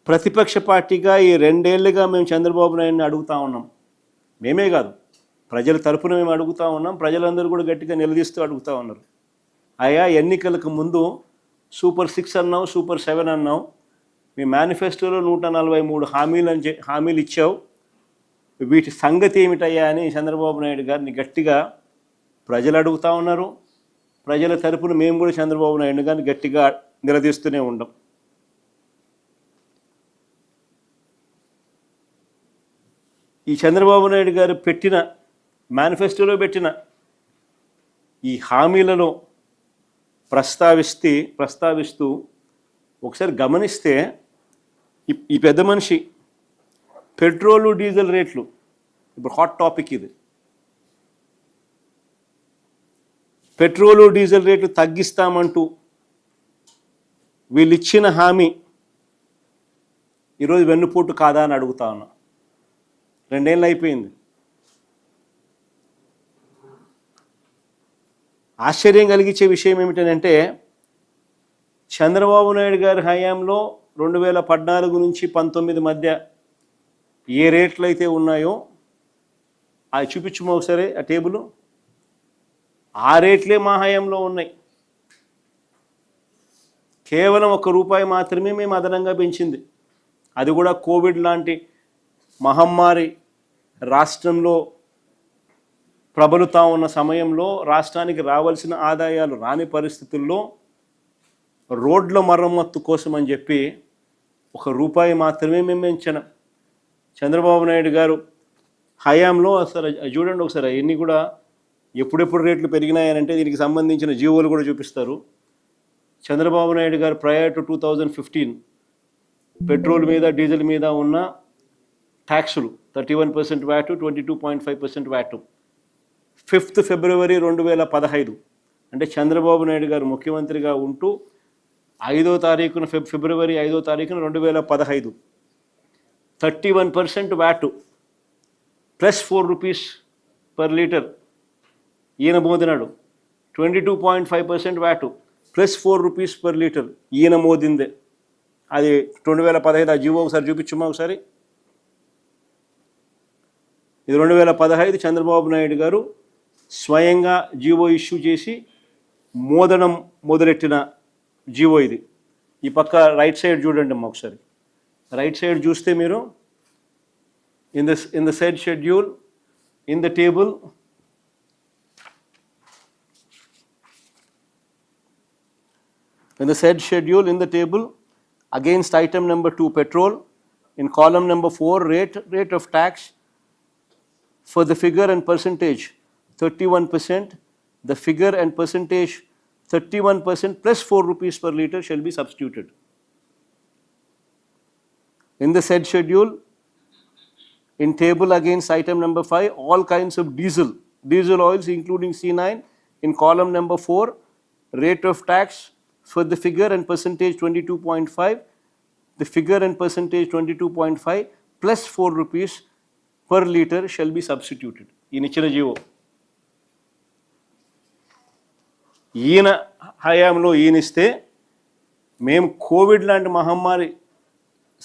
ప్రతిపక్ష పార్టీగా ఈ 2 ఏళ్లుగా మేము చంద్రబాబు నాయుడిని అడుగుతూ ఉన్నాం. మేమే కాదు, ప్రజల తరపున మేము అడుగుతూ ఉన్నాం. ప్రజలందరూ కూడా గట్టిగా నిలదీస్తూ అడుగుతూ ఉన్నారు. అయ్యా, ఎన్నికలకు ముందు సూపర్ 6 అన్నావు, సూపర్ 7 అన్నావు. మీ మేనిఫెస్టోలో 143 హామీలు ఇచ్చావు. వీటి సంగతి ఏమిటయ్యా అని చంద్రబాబు నాయుడు గారిని గట్టిగా ప్రజలు అడుగుతూ ఉన్నారు. ప్రజల తరపున మేము కూడా చంద్రబాబు నాయుడు గారిని గట్టిగా నిలదీస్తూనే ఉన్నాం. ఈ చంద్రబాబు నాయుడు గారు పెట్టిన మేనిఫెస్టోలో పెట్టిన ఈ హామీలలో ప్రస్తావిస్తూ ఒకసారి గమనిస్తే ఈ పెద్ద మనిషి పెట్రోలు డీజిల్ రేట్లు ఇప్పుడు హాట్ టాపిక్. ఇది పెట్రోలు డీజిల్ రేట్లు తగ్గిస్తామంటూ వీళ్ళు ఇచ్చిన హామీ ఈరోజు వెన్నుపోటు కాదా అని అడుగుతా ఉన్నా. 2 ఏళ్ళు అయిపోయింది. ఆశ్చర్యం కలిగించే విషయం ఏమిటంటే చంద్రబాబు నాయుడు గారి హయాంలో 2014 నుంచి 19 మధ్య ఏ రేట్లు అయితే ఉన్నాయో అవి చూపించము ఒకసారి ఆ టేబుల్. ఆ రేట్లే మా హయాంలో ఉన్నాయి. కేవలం ₹1 మాత్రమే మేము అదనంగా పెంచింది. అది కూడా కోవిడ్ లాంటి మహమ్మారి రాష్ట్రంలో ప్రబలుతా ఉన్న సమయంలో రాష్ట్రానికి రావాల్సిన ఆదాయాలు రాని పరిస్థితుల్లో రోడ్ల మరమ్మత్తు కోసం అని చెప్పి ₹1 మాత్రమే మేము పెంచాం. చంద్రబాబు నాయుడు గారు హయాంలో అసలు చూడండి ఒకసారి ఎన్ని కూడా ఎప్పుడెప్పుడు రేట్లు పెరిగినాయనంటే దీనికి సంబంధించిన జీవోలు కూడా చూపిస్తారు. చంద్రబాబు నాయుడు గారు ప్రయర్ టు 2015 పెట్రోల్ మీద డీజిల్ మీద ఉన్న ట్యాక్సులు 31% వ్యాటు, 22.5% వ్యాటు 5th ఫిబ్రవరి 2015 అంటే చంద్రబాబు నాయుడు గారు ముఖ్యమంత్రిగా ఉంటూ 5వ తారీఖున ఫిబ్రవరి 5వ తారీఖున 2015 31% వ్యాటు ప్లస్ ₹4 పర్ లీటర్ ఈయన మోదినాడు. 22.5% వ్యాటు ప్లస్ ₹4 పర్ లీటర్ ఈయన మోదిందే. అది 2015 ఆ జీవో ఒకసారి చూపించమ్మా ఒకసారి. ఇది 2015 చంద్రబాబు నాయుడు గారు స్వయంగా జీవో ఇష్యూ చేసి మోదనం మొదలెట్టిన జీవో ఇది. ఈ పక్క రైట్ సైడ్ చూడండి అమ్మా ఒకసారి. రైట్ సైడ్ చూస్తే మీరు in the said schedule in the table against item number 2 petrol, in column number 4 rate of tax for the figure and percentage 31%, the figure and percentage 31% plus ₹4 per litre shall be substituted. In the said schedule, in table against item number 5, all kinds of diesel oils including C9, in column number 4, rate of tax for the figure and percentage 22.5, the figure and percentage 22.5 plus ₹4 per litre shall be substituted. ఈయన ఇచ్చిన GO ఈయన హయాంలో ఈయనిస్తే మేము Covid లాంటి మహమ్మారి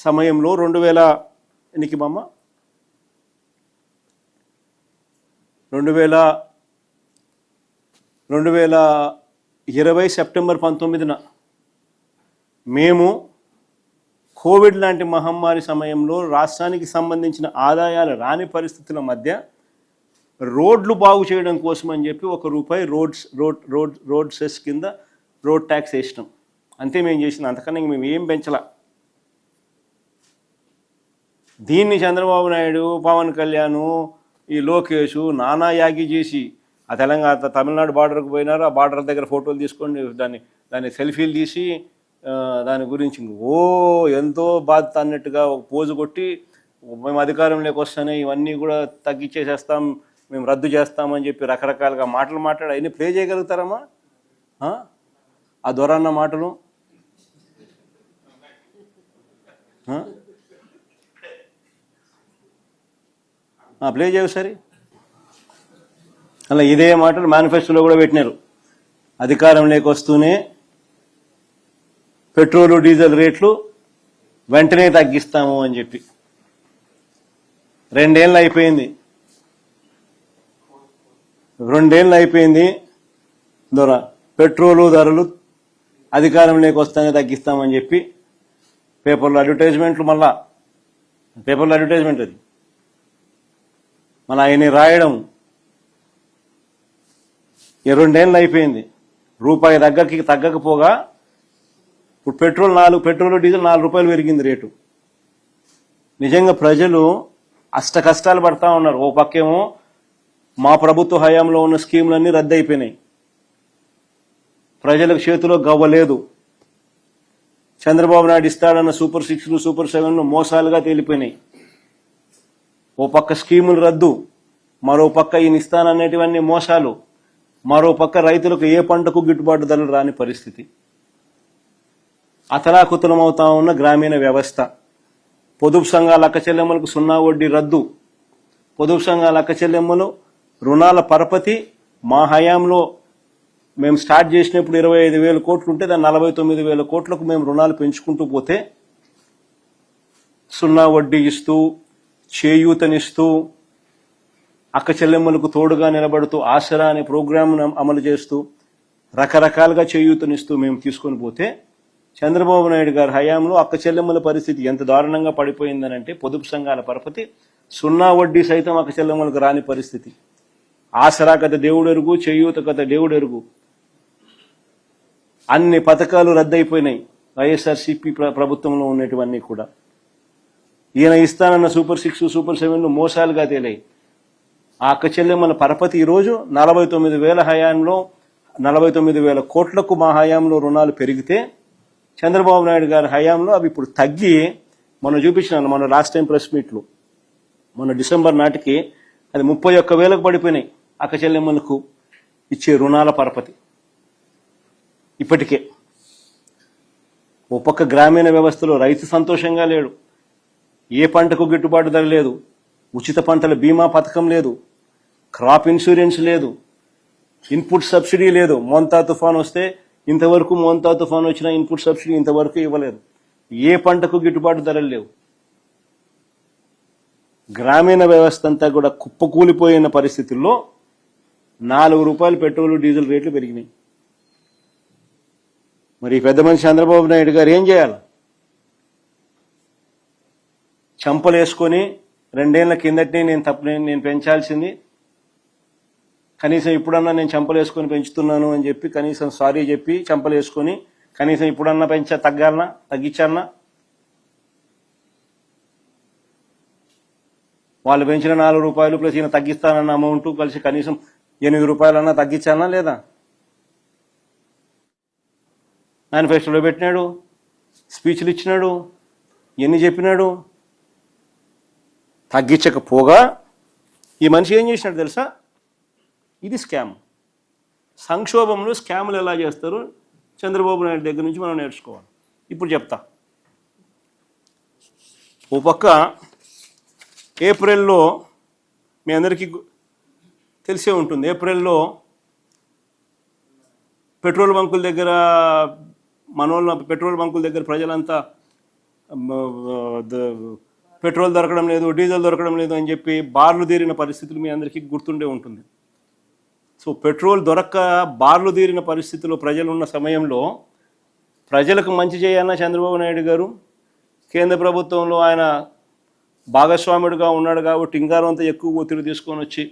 సమయంలో 2020 September 19న మేము Covid లాంటి మహమ్మారి సమయంలో రాష్ట్రానికి సంబంధించిన ఆదాయాలు రాని పరిస్థితుల మధ్య రోడ్లు బాగు చేయడం కోసం అని చెప్పి ₹1 రోడ్ సెస్ కింద రోడ్ ట్యాక్స్ వేసినాం. అంతే మేము చేసినాం, అంతకన్నా మేము ఏం పెంచలా. దీన్ని చంద్రబాబు నాయుడు, పవన్ కళ్యాణ్, ఈ లోకేష్ నానా యాగి చేసి ఆ తమిళనాడు బార్డర్కి పోయినారు. ఆ బార్డర్ దగ్గర ఫోటోలు తీసుకొని దాన్ని సెల్ఫీలు తీసి దాని గురించి ఎంతో బాధ్యత అన్నట్టుగా ఒక పోజు కొట్టి మేము అధికారంలోకి వస్తానే ఇవన్నీ కూడా తగ్గించేసేస్తాం, మేము రద్దు చేస్తామని చెప్పి రకరకాలుగా మాట్లాడి అవన్నీ ప్లే చేయగలుగుతారమ్మా? ఆ దొరన్న మాటలు ప్లే చేయవు సరే. అలా ఇదే మాటలు మేనిఫెస్టోలో కూడా పెట్టినారు. అధికారంలోకి వస్తూనే పెట్రోలు డీజిల్ రేట్లు వెంటనే తగ్గిస్తాము అని చెప్పి 2 ఏళ్ళు అయిపోయింది. 2 ఏళ్ళు అయిపోయింది. పెట్రోలు ధరలు అధికారంలోకి వస్తానే తగ్గిస్తామని చెప్పి పేపర్లో అడ్వర్టైజ్మెంట్లు, మళ్ళా పేపర్లో అడ్వర్టైజ్మెంట్ అది మళ్ళీ ఆయన రాయడం. 2 ఏళ్ళు అయిపోయింది. రూపాయి తగ్గకపోగా ఇప్పుడు పెట్రోల్ డీజిల్ 4 రూపాయలు పెరిగింది రేటు. నిజంగా ప్రజలు అష్ట కష్టాలు పడతా ఉన్నారు. ఓ పక్కేమో మా ప్రభుత్వ హయాంలో ఉన్న స్కీములన్నీ రద్దు అయిపోయినాయి, ప్రజలకు చేతిలో గవ్వలేదు. చంద్రబాబు నాయుడు ఇస్తాడన్న సూపర్ 6లు సూపర్ 7లు మోసాలుగా తేలిపోయినాయి. ఓ పక్క స్కీములు రద్దు, మరో పక్క ఈయన ఇస్తాననేటివన్నీ మోసాలు, మరో పక్క రైతులకు ఏ పంటకు గిట్టుబాటు ధరలు రాని పరిస్థితి. అతలాకుతలమవుతా ఉన్న గ్రామీణ వ్యవస్థ. పొదుపు సంఘాల అక్క చెల్లెమ్మలకు 0 వడ్డీ రద్దు. పొదుపు సంఘాల అక్క చెల్లెమ్మలు రుణాల పరపతి మా హయాంలో మేము స్టార్ట్ చేసినప్పుడు 25,000 కోట్లు ఉంటే దాన్ని 49,000 కోట్లకు మేము రుణాలు పెంచుకుంటూ పోతే 0 వడ్డీ ఇస్తూ, చేయూతనిస్తూ, అక్క చెల్లెమ్మలకు తోడుగా నిలబడుతూ, ఆసరా అనే ప్రోగ్రామ్ను అమలు చేస్తూ, రకరకాలుగా చేయూతనిస్తూ మేము తీసుకొని పోతే చంద్రబాబు నాయుడు గారి హయాంలో అక్క చెల్లెమ్మల పరిస్థితి ఎంత దారుణంగా పడిపోయిందనంటే పొదుపు సంఘాల పరపతి 0 వడ్డీ సైతం అక్క చెల్లెమ్మలకు రాని పరిస్థితి. ఆసరా కథ దేవుడెరుగు, చేయూత కథ దేవుడెరుగు. అన్ని పథకాలు రద్దయిపోయినాయి వైఎస్ఆర్సీపీ ప్రభుత్వంలో ఉన్నటువన్నీ కూడా. ఈయన ఇస్తానన్న సూపర్ 6 సూపర్ 7లు మోసాలుగా తేలాయి. ఆ అక్క చెల్లెమ్మల పరపతి ఈరోజు 49,000 హయాంలో 49,000 కోట్లకు మా హయాంలో రుణాలు పెరిగితే చంద్రబాబు నాయుడు గారి హయాంలో అవి ఇప్పుడు తగ్గి, మనం చూపించినాను మన లాస్ట్ టైం ప్రెస్ మీట్లు, మన డిసెంబర్ నాటికి అది 31,000కు పడిపోయినాయి అక్క చెల్లెమ్మలకు ఇచ్చే రుణాల పరపతి. ఇప్పటికే ఓ పక్క గ్రామీణ వ్యవస్థలో రైతు సంతోషంగా లేడు, ఏ పంటకు గిట్టుబాటు ధర లేదు, ఉచిత పంటల బీమా పథకం లేదు, క్రాప్ ఇన్సూరెన్స్ లేదు, ఇన్పుట్ సబ్సిడీ లేదు. మోంతా తుఫాన్ వస్తే ఇంతవరకు మోంతా తుఫాన్ వచ్చిన ఇన్పుట్ సబ్సిడీ ఇంతవరకు ఇవ్వలేదు. ఏ పంటకు గిట్టుబాటు ధరలు లేవు. గ్రామీణ వ్యవస్థ అంతా కూడా కుప్పకూలిపోయిన పరిస్థితుల్లో 4 రూపాయలు పెట్రోలు డీజిల్ రేట్లు పెరిగినాయి. మరి పెద్ద మనిషి చంద్రబాబు నాయుడు గారు ఏం చేయాలి? చంపలు వేసుకొని 2 ఏళ్ల కిందటే నేను పెంచాల్సింది, కనీసం ఇప్పుడన్నా నేను చంపలు వేసుకొని పెంచుతున్నాను అని చెప్పి కనీసం సారీ చెప్పి చంపలు వేసుకొని కనీసం ఇప్పుడన్నా తగ్గించాలన్నా? వాళ్ళు పెంచిన 4 రూపాయలు ప్లస్ ఈయన తగ్గిస్తానన్న అమౌంట్ కలిసి కనీసం 8 రూపాయలన్నా తగ్గించాలన్నా లేదా? మేనిఫెస్టోలో పెట్టినాడు, స్పీచ్లు ఇచ్చినాడు, ఎన్ని చెప్పినాడు. తగ్గించకపోగా ఈ మనిషి ఏం చేసినాడు తెలుసా? ఇది స్కామ్. సంక్షోభంలో స్కాములు ఎలా చేస్తారు చంద్రబాబు నాయుడు దగ్గర నుంచి మనం నేర్చుకోవాలి. ఇప్పుడు చెప్తా. ఓ పక్క ఏప్రిల్లో మీ అందరికీ తెలిసే ఉంటుంది, ఏప్రిల్లో పెట్రోల్ బంకుల దగ్గర పెట్రోల్ బంకుల దగ్గర ప్రజలంతా పెట్రోల్ దొరకడం లేదు, డీజిల్ దొరకడం లేదు అని చెప్పి బార్లు తీరిన పరిస్థితులు మీ అందరికీ గుర్తుండే ఉంటుంది. సో పెట్రోల్ దొరక్క బార్లు తీరిన పరిస్థితుల్లో ప్రజలున్న సమయంలో ప్రజలకు మంచి చేయాలన్న చంద్రబాబు నాయుడు గారు కేంద్ర ప్రభుత్వంలో ఆయన భాగస్వాముడిగా ఉన్నాడు కాబట్టి ఇంకారంతా ఎక్కువ ఒత్తిడి తీసుకొని వచ్చి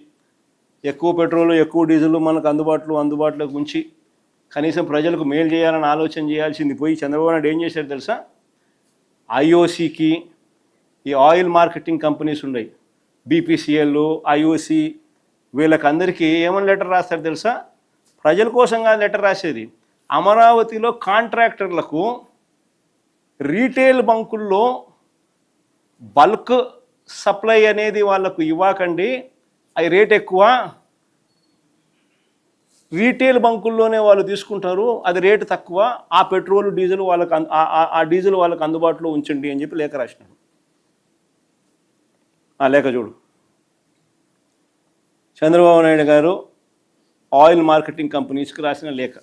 ఎక్కువ పెట్రోల్ ఎక్కువ డీజిల్ మనకు అందుబాటులోకి ఉంచి కనీసం ప్రజలకు మేలు చేయాలని ఆలోచన చేయాల్సింది పోయి చంద్రబాబు నాయుడు ఏం చేశారు తెలుసా? ఐఓసీకి, ఈ ఆయిల్ మార్కెటింగ్ కంపెనీస్ ఉన్నాయి, బీపీసీఎల్, ఐఓసీ, వీళ్ళకందరికీ ఏమని లెటర్ రాస్తారు తెలుసా? ప్రజల కోసంగా లెటర్ రాసేది. అమరావతిలో కాంట్రాక్టర్లకు రీటైల్ బంకుల్లో బల్క్ సప్లై అనేది వాళ్ళకు ఇవ్వకండి, అవి రేట్ ఎక్కువ, రీటైల్ బంకుల్లోనే వాళ్ళు తీసుకుంటారు, అది రేటు తక్కువ, ఆ పెట్రోల్ డీజిల్ వాళ్ళకు అందుబాటులో ఉంచండి అని చెప్పి లేఖ రాసినాడు. ఆ లేఖ చూడు. చంద్రబాబు నాయుడు గారు ఆయిల్ మార్కెటింగ్ కంపెనీస్కి రాసిన లేఖ.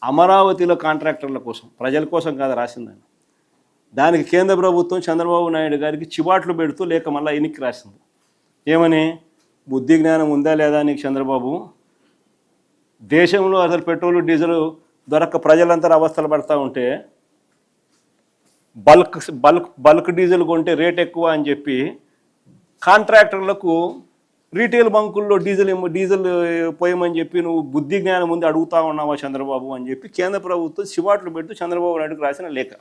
అమరావతిలో కాంట్రాక్టర్ల కోసం, ప్రజల కోసం కాదు రాసిందని. దానికి కేంద్ర ప్రభుత్వం చంద్రబాబు నాయుడు గారికి చివాట్లు పెడుతూ లేక మళ్ళీ ఎన్నిక రాసింది. ఏమని? బుద్ధి జ్ఞానం ఉందా లేదా నీకు చంద్రబాబు? దేశంలో అసలు పెట్రోల్ డీజిల్ దొరక్క ప్రజలంతా అవస్థలు పడతా ఉంటే బల్క్ డీజిల్ కొంటే రేట్ ఎక్కువ అని చెప్పి కాంట్రాక్టర్లకు రీటైల్ బంకుల్లో డీజిల్ పోయమని చెప్పి నువ్వు బుద్ధి జ్ఞానం ముందు అడుగుతా ఉన్నావా చంద్రబాబు అని చెప్పి కేంద్ర ప్రభుత్వం చివాట్లు పెడుతూ చంద్రబాబు నాయుడుకి రాసిన లేఖ.